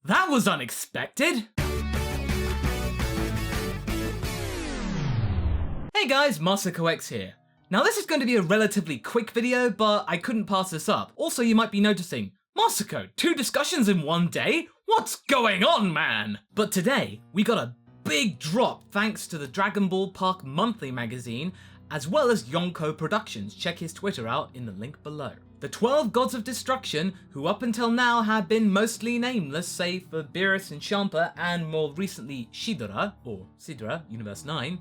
That was unexpected! Hey guys, MasakoX here. Now this is going to be a relatively quick video, but I couldn't pass this up. Also, you might be noticing, Masako, 2 discussions in one day? What's going on, man? But today, we got a big drop thanks to the Dragonball Park Monthly magazine, as well as Yonko Productions. Check his Twitter out in the link below. The 12 Gods of Destruction, who up until now have been mostly nameless, save for Beerus and Champa, and more recently Shidra, or Sidra, Universe 9,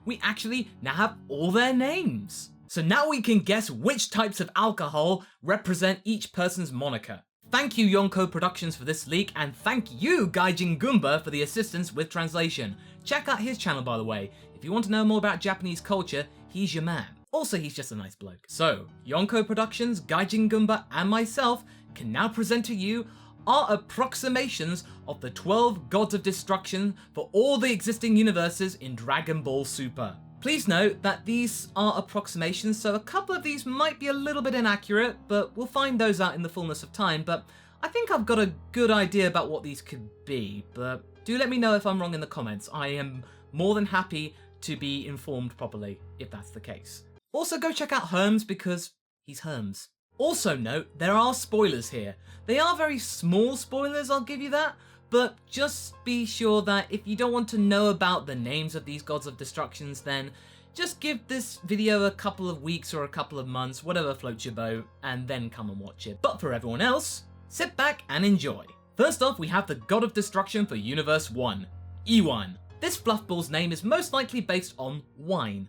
we actually now have all their names. So now we can guess which types of alcohol represent each person's moniker. Thank you Yonko Productions for this leak, and thank you Gaijin Goomba for the assistance with translation. Check out his channel by the way. If you want to know more about Japanese culture, he's your man. Also, he's just a nice bloke. So, Yonko Productions, Gaijin Goomba, and myself can now present to you our approximations of the 12 Gods of Destruction for all the existing universes in Dragon Ball Super. Please note that these are approximations, so a couple of these might be a little bit inaccurate, but we'll find those out in the fullness of time. But I think I've got a good idea about what these could be, but do let me know if I'm wrong in the comments. I am more than happy to be informed properly, if that's the case. Also go check out Herms because he's Herms. Also note, there are spoilers here. They are very small spoilers, I'll give you that, but just be sure that if you don't want to know about the names of these Gods of Destructions, then just give this video a couple of weeks or a couple of months, whatever floats your boat, and then come and watch it. But for everyone else, sit back and enjoy. First off, we have the God of Destruction for Universe 1, Iwan. This fluffball's name is most likely based on wine.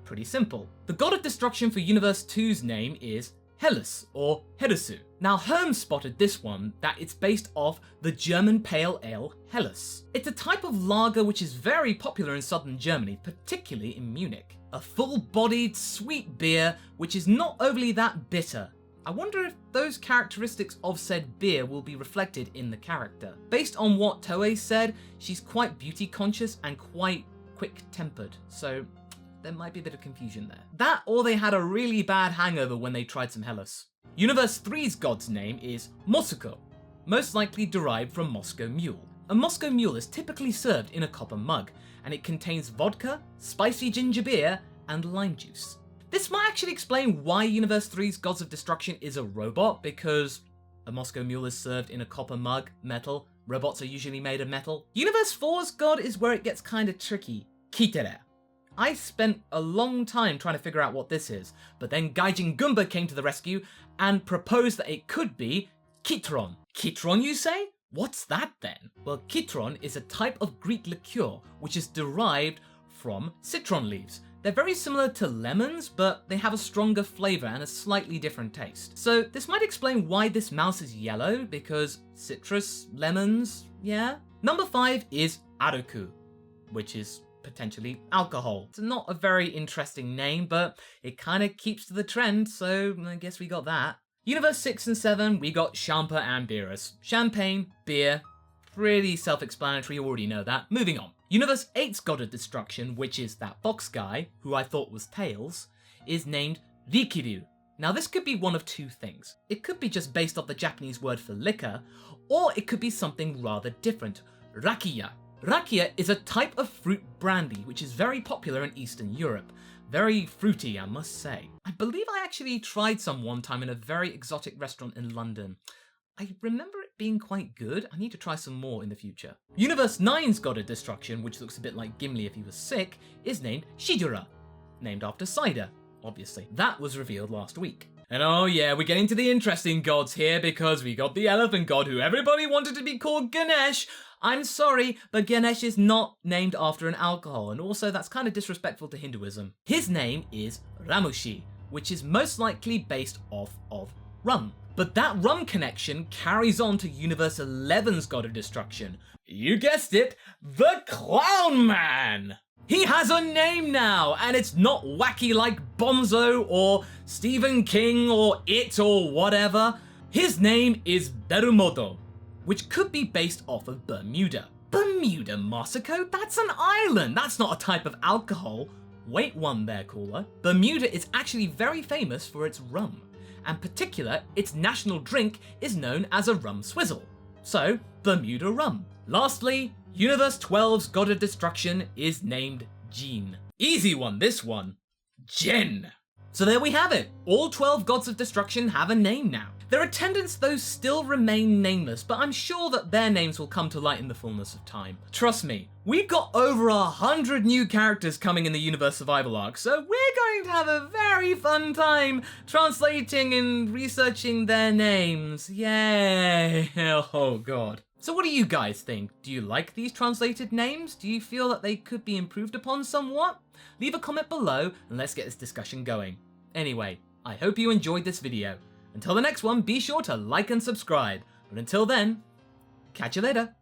Pretty simple. The God of Destruction for Universe 2's name is Helles, or Heresu. Now Herm spotted this one, that it's based off the German pale ale Helles. It's a type of lager which is very popular in southern Germany, particularly in Munich. A full-bodied, sweet beer which is not overly that bitter. I wonder if those characteristics of said beer will be reflected in the character. Based on what Toei said, she's quite beauty conscious and quite quick-tempered, so there might be a bit of confusion there. That, or they had a really bad hangover when they tried some Helles. Universe 3's god's name is Mosco, most likely derived from Moscow Mule. A Moscow Mule is typically served in a copper mug, and it contains vodka, spicy ginger beer, and lime juice. This might actually explain why Universe 3's Gods of Destruction is a robot, because a Moscow Mule is served in a copper mug, metal. Robots are usually made of metal. Universe 4's god is where it gets kinda tricky, Kietryn. I spent a long time trying to figure out what this is, but then Gaijin Goomba came to the rescue and proposed that it could be Kietryn. Kietryn, you say? What's that then? Well, Kietryn is a type of Greek liqueur which is derived from citron leaves. They're very similar to lemons, but they have a stronger flavour and a slightly different taste. So this might explain why this mouse is yellow, because citrus, lemons, yeah? Number 5 is Aruku, which is potentially alcohol. It's not a very interesting name, but it kind of keeps to the trend, so I guess we got that. Universe 6 and 7, we got Champa and Beerus. Champagne, beer, pretty self-explanatory, you already know that. Moving on. Universe 8's God of Destruction, which is that fox guy, who I thought was Tails, is named Rikiryu. Now this could be one of 2 things. It could be just based off the Japanese word for liquor, or it could be something rather different, Rakia. Rakia is a type of fruit brandy which is very popular in Eastern Europe. Very fruity, I must say. I believe I actually tried some one time in a very exotic restaurant in London. I remember it being quite good. I need to try some more in the future. Universe 9's God of Destruction, which looks a bit like Gimli if he was sick, is named Shidra, named after cider, obviously. That was revealed last week. And oh yeah, we're getting to the interesting gods here because we got the elephant god who everybody wanted to be called Ganesh. I'm sorry, but Ganesh is not named after an alcohol, and also that's kind of disrespectful to Hinduism. His name is Ramushi, which is most likely based off of rum. But that rum connection carries on to Universe 11's God of Destruction. You guessed it, the Clown Man! He has a name now, and it's not wacky like Bonzo or Stephen King or It or whatever. His name is Berumodo, which could be based off of Bermuda. Bermuda, Masako? That's an island! That's not a type of alcohol. Wait one there, caller. Bermuda is actually very famous for its rum, and particular, its national drink is known as a rum swizzle. So, Bermuda rum. Lastly, Universe 12's God of Destruction is named Jean. Easy one, this one. Jen. So there we have it. All 12 Gods of Destruction have a name now. Their attendants, though, still remain nameless, but I'm sure that their names will come to light in the fullness of time. Trust me, we've got over 100 new characters coming in the Universe Survival Arc, so we're going to have a very fun time translating and researching their names. Yay! Oh god. So what do you guys think? Do you like these translated names? Do you feel that they could be improved upon somewhat? Leave a comment below and let's get this discussion going. Anyway, I hope you enjoyed this video. Until the next one, be sure to like and subscribe. But until then, catch you later.